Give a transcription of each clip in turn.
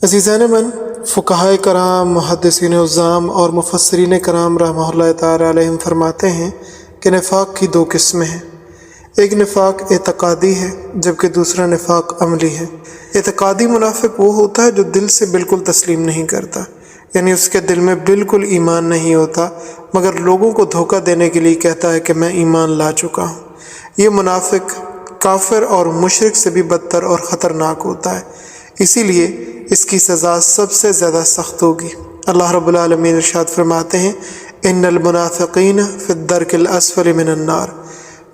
عزیزان من، فقہائے کرام، محدثین عظام اور مفسرین کرام رحمہ اللہ تعالی علیہم فرماتے ہیں کہ نفاق کی دو قسمیں ہیں۔ ایک نفاق اعتقادی ہے جبکہ دوسرا نفاق عملی ہے۔ اعتقادی منافق وہ ہوتا ہے جو دل سے بالکل تسلیم نہیں کرتا، یعنی اس کے دل میں بالکل ایمان نہیں ہوتا، مگر لوگوں کو دھوکہ دینے کے لیے کہتا ہے کہ میں ایمان لا چکا ہوں۔ یہ منافق کافر اور مشرک سے بھی بدتر اور خطرناک ہوتا ہے، اسی لیے اس کی سزا سب سے زیادہ سخت ہوگی۔ اللہ رب العالمین ارشاد فرماتے ہیں ان المنافقین فی الدرک الاسفل من النار،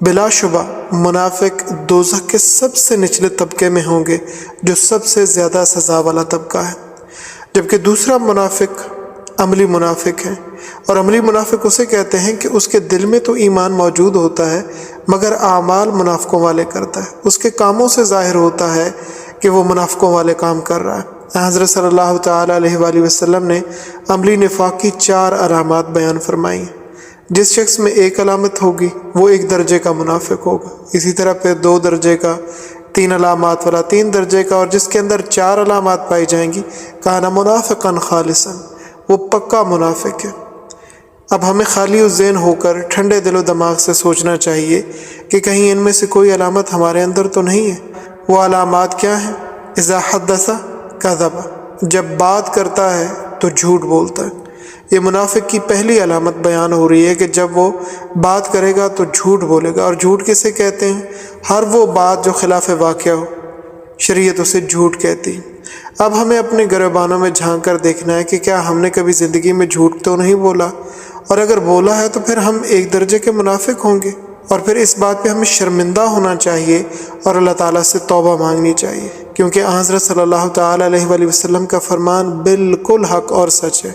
بلا شبہ منافق دوزخ کے سب سے نچلے طبقے میں ہوں گے، جو سب سے زیادہ سزا والا طبقہ ہے۔ جبکہ دوسرا منافق عملی منافق ہے، اور عملی منافق اسے کہتے ہیں کہ اس کے دل میں تو ایمان موجود ہوتا ہے مگر اعمال منافقوں والے کرتا ہے، اس کے کاموں سے ظاہر ہوتا ہے کہ وہ منافقوں والے کام کر رہا ہے۔ حضرت صلی اللہ تعالیٰ علیہ وآلہ وسلم نے عملی نفاق کی 4 علامات بیان فرمائی ہیں۔ جس شخص میں ایک علامت ہوگی وہ 1 درجے کا منافق ہوگا، اسی طرح پھر 2 درجے کا، 3 علامات والا 3 درجے کا، اور جس کے اندر 4 علامات پائی جائیں گی کان منافقا خالصا، وہ پکا منافق ہے۔ اب ہمیں خالی ذہن ہو کر ٹھنڈے دل و دماغ سے سوچنا چاہیے کہ کہیں ان میں سے کوئی علامت ہمارے اندر تو نہیں ہے۔ وہ علامات کیا ہیں؟ اذا حدث کذب، جب بات کرتا ہے تو جھوٹ بولتا ہے۔ یہ منافق کی پہلی علامت بیان ہو رہی ہے کہ جب وہ بات کرے گا تو جھوٹ بولے گا، اور جھوٹ کسے کہتے ہیں؟ ہر وہ بات جو خلاف واقعہ ہو، شریعت اسے جھوٹ کہتی ہے۔ اب ہمیں اپنے گریبانوں میں جھانک کر دیکھنا ہے کہ کیا ہم نے کبھی زندگی میں جھوٹ تو نہیں بولا، اور اگر بولا ہے تو پھر ہم 1 درجے کے منافق ہوں گے، اور پھر اس بات پہ ہمیں شرمندہ ہونا چاہیے اور اللہ تعالیٰ سے توبہ مانگنی چاہیے، کیونکہ حضرت صلی اللہ تعالیٰ علیہ وآلہ وسلم کا فرمان بالکل حق اور سچ ہے۔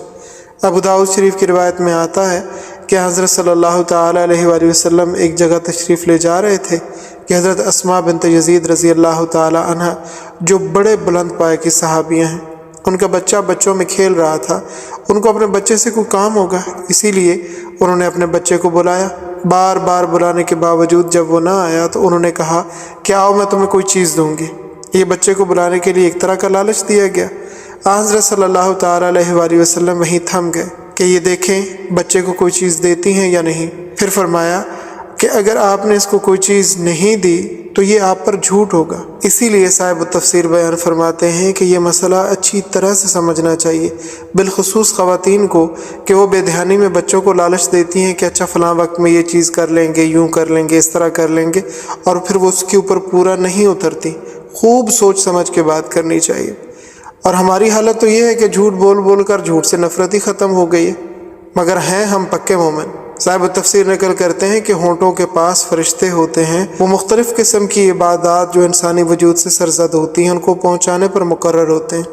ابو داؤد شریف کی روایت میں آتا ہے کہ حضرت صلی اللہ تعالیٰ علیہ وآلہ وسلم ایک جگہ تشریف لے جا رہے تھے کہ حضرت اسماء بنت یزید رضی اللہ تعالیٰ عنہ، جو بڑے بلند پائے کی صحابیاں ہیں، ان کا بچہ بچوں میں کھیل رہا تھا، ان کو اپنے بچے سے کوئی کام ہوگا، اسی لیے انہوں نے اپنے بچے کو بلایا۔ بار بار بلانے کے باوجود جب وہ نہ آیا تو انہوں نے کہا کہ آؤ میں تمہیں کوئی چیز دوں گی۔ یہ بچے کو بلانے کے لیے ایک طرح کا لالچ دیا گیا۔ حضرت صلی اللہ تعالیٰ علیہ وآلہ وسلم وہیں تھم گئے کہ یہ دیکھیں بچے کو کوئی چیز دیتی ہیں یا نہیں۔ پھر فرمایا کہ اگر آپ نے اس کو کوئی چیز نہیں دی تو یہ آپ پر جھوٹ ہوگا۔ اسی لیے صاحب التفسیر بیان فرماتے ہیں کہ یہ مسئلہ اچھی طرح سے سمجھنا چاہیے، بالخصوص خواتین کو، کہ وہ بے دھیانی میں بچوں کو لالچ دیتی ہیں کہ اچھا فلاں وقت میں یہ چیز کر لیں گے، یوں کر لیں گے، اس طرح کر لیں گے، اور پھر وہ اس کے اوپر پورا نہیں اترتی۔ خوب سوچ سمجھ کے بات کرنی چاہیے۔ اور ہماری حالت تو یہ ہے کہ جھوٹ بول بول کر جھوٹ سے نفرت ہی ختم ہو گئی ہے، مگر ہیں ہم پکے مومن۔ صاحب التفسیر نقل کرتے ہیں کہ ہونٹوں کے پاس فرشتے ہوتے ہیں، وہ مختلف قسم کی عبادات جو انسانی وجود سے سرزد ہوتی ہیں ان کو پہنچانے پر مقرر ہوتے ہیں،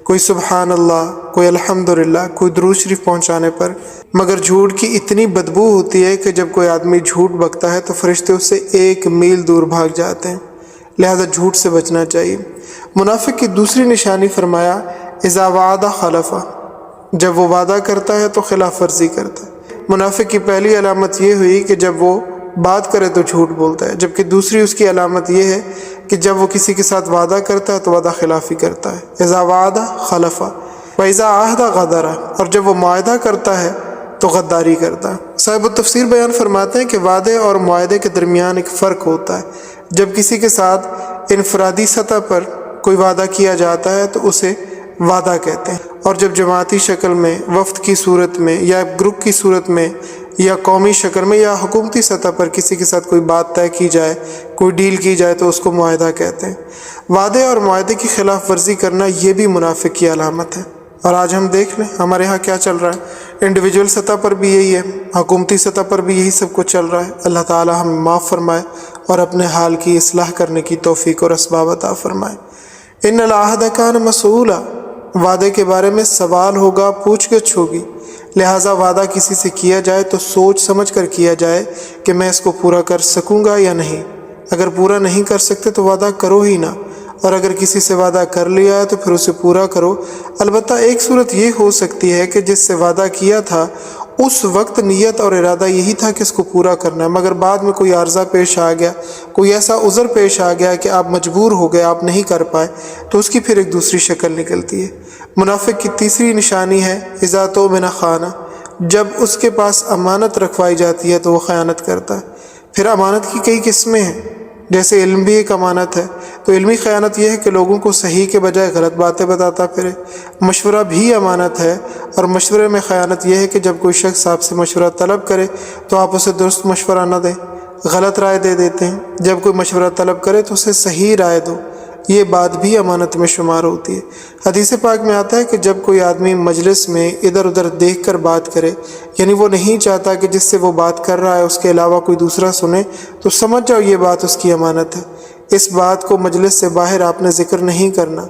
کوئی سبحان اللہ، کوئی الحمدللہ، کوئی درود شریف پہنچانے پر۔ مگر جھوٹ کی اتنی بدبو ہوتی ہے کہ جب کوئی آدمی جھوٹ بکتا ہے تو فرشتے اس سے 1 میل دور بھاگ جاتے ہیں، لہذا جھوٹ سے بچنا چاہیے۔ منافق کی دوسری نشانی فرمایا اذا وعد خلف، جب وہ وعدہ کرتا ہے تو خلاف ورزی کرتا ہے۔ منافق کی پہلی علامت یہ ہوئی کہ جب وہ بات کرے تو جھوٹ بولتا ہے، جبکہ دوسری اس کی علامت یہ ہے کہ جب وہ کسی کے ساتھ وعدہ کرتا ہے تو وعدہ خلافی کرتا ہے۔ اذا وعد خلف واذا عہد غدر، اور جب وہ معاہدہ کرتا ہے تو غداری کرتا ہے۔ صاحب التفسیر بیان فرماتے ہیں کہ وعدے اور معاہدے کے درمیان ایک فرق ہوتا ہے۔ جب کسی کے ساتھ انفرادی سطح پر کوئی وعدہ کیا جاتا ہے تو اسے وعدہ کہتے ہیں، اور جب جماعتی شکل میں، وفد کی صورت میں، یا گروپ کی صورت میں، یا قومی شکل میں، یا حکومتی سطح پر کسی کے ساتھ کوئی بات طے کی جائے، کوئی ڈیل کی جائے تو اس کو معاہدہ کہتے ہیں۔ وعدے اور معاہدے کی خلاف ورزی کرنا یہ بھی منافق کی علامت ہے۔ اور آج ہم دیکھ لیں ہمارے ہاں کیا چل رہا ہے، انڈیویجول سطح پر بھی یہی ہے، حکومتی سطح پر بھی یہی سب کچھ چل رہا ہے۔ اللہ تعالی ہمیں معاف فرمائے اور اپنے حال کی اصلاح کرنے کی توفیق اور اسباب عطا فرمائے۔ ان العہد کان مسئولا، وعدے کے بارے میں سوال ہوگا، پوچھ گچھ ہوگی، لہٰذا وعدہ کسی سے کیا جائے تو سوچ سمجھ کر کیا جائے کہ میں اس کو پورا کر سکوں گا یا نہیں۔ اگر پورا نہیں کر سکتے تو وعدہ کرو ہی نہ، اور اگر کسی سے وعدہ کر لیا ہے تو پھر اسے پورا کرو۔ البتہ ایک صورت یہ ہو سکتی ہے کہ جس سے وعدہ کیا تھا اس وقت نیت اور ارادہ یہی تھا کہ اس کو پورا کرنا ہے، مگر بعد میں کوئی عارضہ پیش آ گیا، کوئی ایسا عذر پیش آ گیا کہ آپ مجبور ہو گئے، آپ نہیں کر پائے، تو اس کی پھر ایک دوسری شکل نکلتی ہے۔ منافق کی تیسری نشانی ہے اذا اؤتمن خان، جب اس کے پاس امانت رکھوائی جاتی ہے تو وہ خیانت کرتا ہے۔ پھر امانت کی کئی قسمیں ہیں، جیسے علم بھی ایک امانت ہے، تو علمی خیانت یہ ہے کہ لوگوں کو صحیح کے بجائے غلط باتیں بتاتا پھرے۔ مشورہ بھی امانت ہے، اور مشورے میں خیانت یہ ہے کہ جب کوئی شخص آپ سے مشورہ طلب کرے تو آپ اسے درست مشورہ نہ دیں، غلط رائے دے دیتے ہیں۔ جب کوئی مشورہ طلب کرے تو اسے صحیح رائے دو، یہ بات بھی امانت میں شمار ہوتی ہے۔ حدیث پاک میں آتا ہے کہ جب کوئی آدمی مجلس میں ادھر ادھر دیکھ کر بات کرے، یعنی وہ نہیں چاہتا کہ جس سے وہ بات کر رہا ہے اس کے علاوہ کوئی دوسرا سنے، تو سمجھ جاؤ یہ بات اس کی امانت ہے۔ اس بات کو مجلس سے باہر آپ نے ذکر نہیں کرنا۔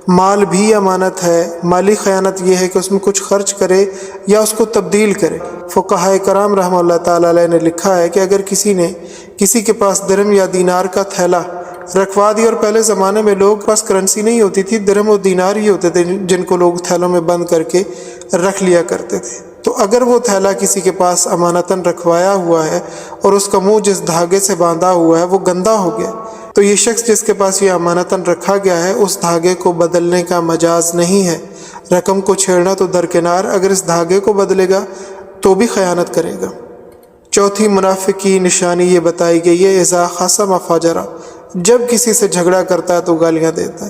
مال بھی امانت ہے، مالی خیانت یہ ہے کہ اس میں کچھ خرچ کرے یا اس کو تبدیل کرے۔ فقہائے کرام رحمہ اللہ تعالیٰ علیہ نے لکھا ہے کہ اگر کسی نے کسی کے پاس درہم یا دینار کا تھیلا رکھوا دی، اور پہلے زمانے میں لوگ پاس کرنسی نہیں ہوتی تھی، درہم و دینار ہی ہوتے تھے جن کو لوگ تھیلوں میں بند کر کے رکھ لیا کرتے تھے، تو اگر وہ تھیلا کسی کے پاس امانتاً رکھوایا ہوا ہے اور اس کا منہ جس دھاگے سے باندھا ہوا ہے وہ گندا ہو گیا، تو یہ شخص جس کے پاس یہ امانتاً رکھا گیا ہے اس دھاگے کو بدلنے کا مجاز نہیں ہے۔ رقم کو چھیڑنا تو درکنار، اگر اس دھاگے کو بدلے گا تو بھی خیانت کرے گا۔ چوتھی منافق کی نشانی یہ بتائی گئی ہے اذا خاصم فجر، جب کسی سے جھگڑا کرتا ہے تو گالیاں دیتا ہے۔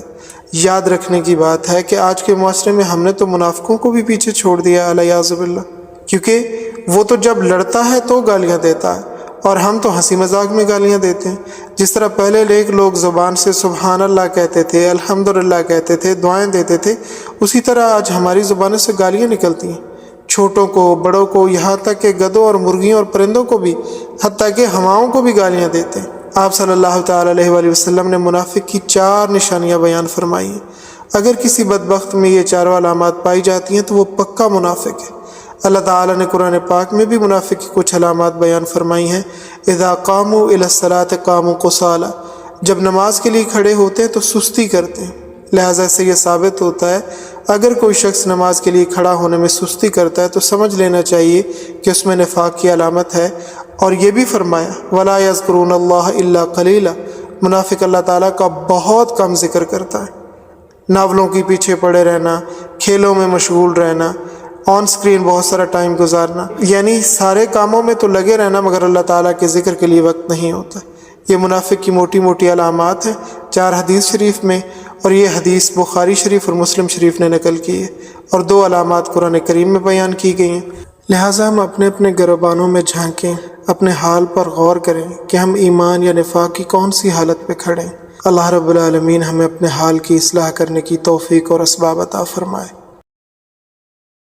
یاد رکھنے کی بات ہے کہ آج کے معاشرے میں ہم نے تو منافقوں کو بھی پیچھے چھوڑ دیا الیاذ باللہ، کیونکہ وہ تو جب لڑتا ہے تو گالیاں دیتا ہے، اور ہم تو ہنسی مذاق میں گالیاں دیتے ہیں۔ جس طرح پہلے لوگ زبان سے سبحان اللہ کہتے تھے، الحمدللہ کہتے تھے، دعائیں دیتے تھے، اسی طرح آج ہماری زبانوں سے گالیاں نکلتی ہیں، چھوٹوں کو، بڑوں کو، یہاں تک کہ گدوں اور مرغیوں اور پرندوں کو بھی، حتیٰ کہ ہواؤں کو بھی گالیاں دیتے ہیں۔ آپ صلی اللہ تعالیٰ علیہ وآلہ وسلم نے منافق کی 4 نشانیاں بیان فرمائی ہیں۔ اگر کسی بدبخت میں یہ 4 علامات پائی جاتی ہیں تو وہ پکا منافق ہے۔ اللہ تعالیٰ نے قرآن پاک میں بھی منافق کی کچھ علامات بیان فرمائی ہیں۔ اذا قاموا الی الصلاۃ قاموا کسالی، جب نماز کے لیے کھڑے ہوتے ہیں تو سستی کرتے ہیں۔ لہٰذا سے یہ ثابت ہوتا ہے اگر کوئی شخص نماز کے لیے کھڑا ہونے میں سستی کرتا ہے تو سمجھ لینا چاہیے کہ اس میں نفاق کی علامت ہے۔ اور یہ بھی فرمایا ولا یذکرون اللہ الا قلیلا، منافق اللہ تعالیٰ کا بہت کم ذکر کرتا ہے۔ ناولوں کے پیچھے پڑے رہنا، کھیلوں میں مشغول رہنا، آن سکرین بہت سارا ٹائم گزارنا، یعنی سارے کاموں میں تو لگے رہنا مگر اللہ تعالیٰ کے ذکر کے لیے وقت نہیں ہوتا۔ یہ منافق کی موٹی موٹی علامات ہیں 4 حدیث شریف میں، اور یہ حدیث بخاری شریف اور مسلم شریف نے نقل کی ہے، اور 2 علامات قرآن کریم میں بیان کی گئی ہیں۔ لہٰذا ہم اپنے اپنے گریبانوں میں جھانکیں، اپنے حال پر غور کریں کہ ہم ایمان یا نفاق کی کون سی حالت پہ کھڑے ہیں۔ اللہ رب العالمین ہمیں اپنے حال کی اصلاح کرنے کی توفیق اور اسباب عطا فرمائے۔